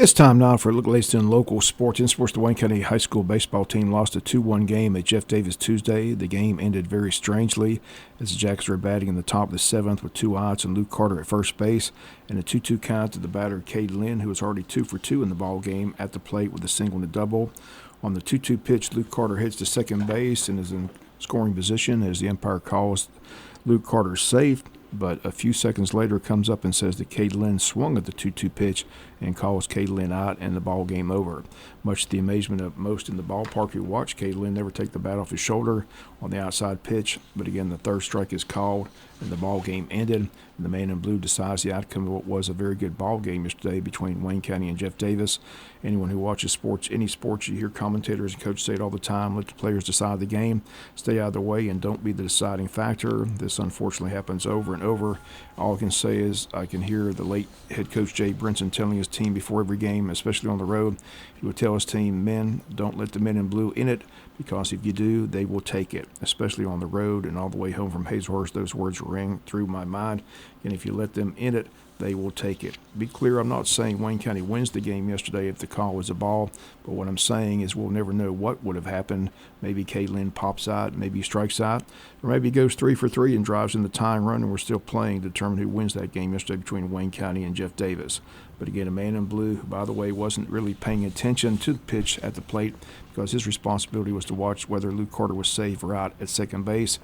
It's time now for a look at the latest in local sports. In sports, the Wayne County High School baseball team lost a 2-1 game at Jeff Davis Tuesday. The game ended very strangely as the Jackets were batting in the top of the seventh with 2 outs and Luke Carter at first base, and a 2-2 count to the batter Cade Lynn, who was already 2 for 2 in the ball game, at the plate with a single and a double. On the 2-2 pitch, Luke Carter hits to second base and is in scoring position as the umpire calls Luke Carter safe. But a few seconds later comes up and says that Cade Lynn swung at the 2-2 pitch and calls Cade Lynn out, and the ball game over. Much to the amazement of most in the ballpark who watched Cade Lynn never take the bat off his shoulder on the outside pitch. But again, the third strike is called and the ball game ended. And the man in blue decides the outcome of what was a very good ball game yesterday between Wayne County and Jeff Davis. Anyone who watches sports, any sports, you hear commentators and coaches say it all the time: let the players decide the game, stay out of the way, and don't be the deciding factor. This unfortunately happens over and over. All I can say is I can hear the late head coach Jay Brinson telling his team before every game, especially on the road, he would tell his team, men, don't let the men in blue in it, because if you do, they will take it, especially on the road. And all the way home from Hazlehurst, those words ring through my mind. And if you let them in it, they will take it. Be clear, I'm not saying Wayne County wins the game yesterday if the call was a ball, but what I'm saying is we'll never know what would have happened. Maybe Cade Lynn pops out, maybe he strikes out, or maybe he goes 3 for 3 and drives in the tying run, and we're still playing to determine who wins that game yesterday between Wayne County and Jeff Davis. But again, a man in blue, who, by the way, wasn't really paying attention to the pitch at the plate because his responsibility was to watch whether Luke Carter was safe or out at second base.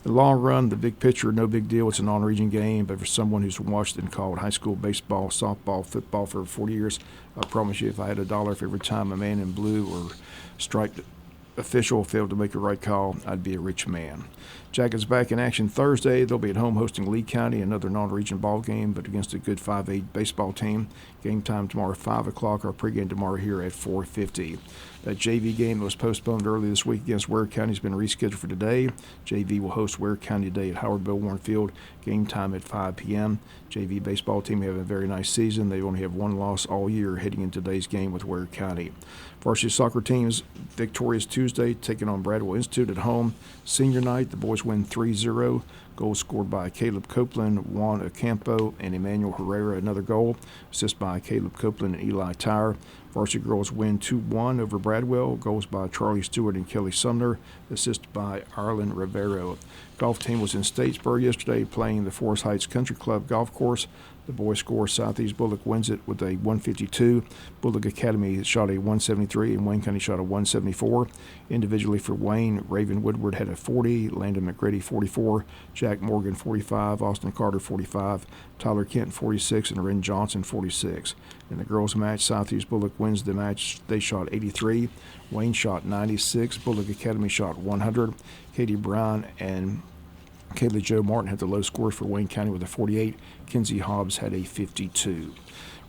In the long run, the big picture, no big deal. It's a non-region game, but for someone who's watched and called high school baseball, softball, football for 40 years, I promise you, if I had $1 for every time a man in blue or striped official failed to make a right call, I'd be a rich man. Jackets back in action Thursday. They'll be at home hosting Lee County, another non-region ball game, but against a good 5A baseball team. Game time tomorrow at 5 o'clock. Our pregame tomorrow here at 4:50. That JV game that was postponed early this week against Ware County has been rescheduled for today. JV will host Ware County today at Howard Bill Warren Field. Game time at 5 p.m. JV baseball team have a very nice season. They only have one loss all year heading into today's game with Ware County. Varsity soccer teams victorious Tuesday, taking on Bradwell Institute at home. Senior night, the boys win 3-0. Goals scored by Caleb Copeland, Juan Ocampo, and Emmanuel Herrera. Another goal, assist by Caleb Copeland and Eli Tyre. Varsity girls win 2-1 over Bradwell. Goals by Charlie Stewart and Kelly Sumner, assist by Arlen Rivero. Golf team was in Statesboro yesterday playing the Forest Heights Country Club golf course. The boys score. Southeast Bullock wins it with a 152. Bullock Academy shot a 173, and Wayne County shot a 174. Individually for Wayne, Raven Woodward had a 40, Landon McGrady 44, Jack Morgan 45, Austin Carter 45, Tyler Kent 46, and Ren Johnson 46. In the girls' match, Southeast Bullock wins the match. They shot 83. Wayne shot 96. Bullock Academy shot 100. Katie Brown and Kaylee Jo Martin had the low scores for Wayne County with a 48. Kinsey Hobbs had a 52.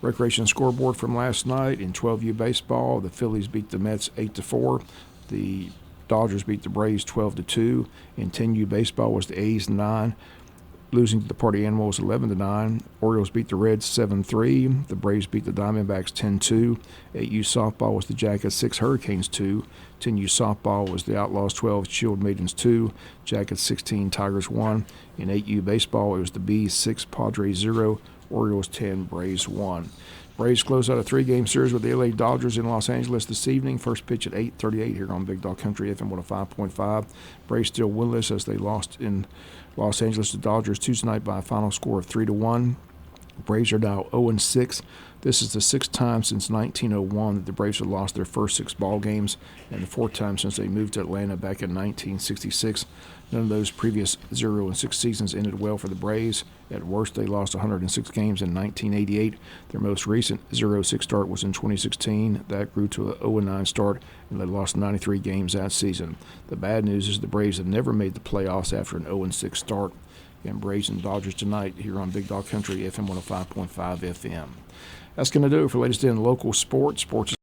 Recreation scoreboard from last night in 12U baseball. The Phillies beat the Mets 8-4. The Dodgers beat the Braves 12-2. In 10U baseball was the A's 9. Losing to the Party Animals 11-9. Orioles beat the Reds 7-3. The Braves beat the Diamondbacks 10-2. 8U softball was the Jackets 6, Hurricanes 2. 10U softball was the Outlaws 12, Shield Maidens 2. Jackets 16, Tigers 1. In 8U baseball, it was the Bees 6, Padres 0. Orioles 10, Braves 1. Braves close out a 3-game series with the LA Dodgers in Los Angeles this evening. First pitch at 8:38 here on Big Dog Country FM 105.5. Braves still winless as they lost in Los Angeles to Dodgers Tuesday night by a final score of 3-1. Braves are now 0-6. This is the 6th time since 1901 that the Braves have lost their first 6 ball games, and the 4th time since they moved to Atlanta back in 1966. None of those previous 0-6 seasons ended well for the Braves. At worst, they lost 106 games in 1988. Their most recent 0-6 start was in 2016. That grew to a 0-9 start, and they lost 93 games that season. The bad news is the Braves have never made the playoffs after an 0-6 start. And Braves and Dodgers tonight here on Big Dog Country FM 105.5 FM. That's going to do it for latest in local sports. Sports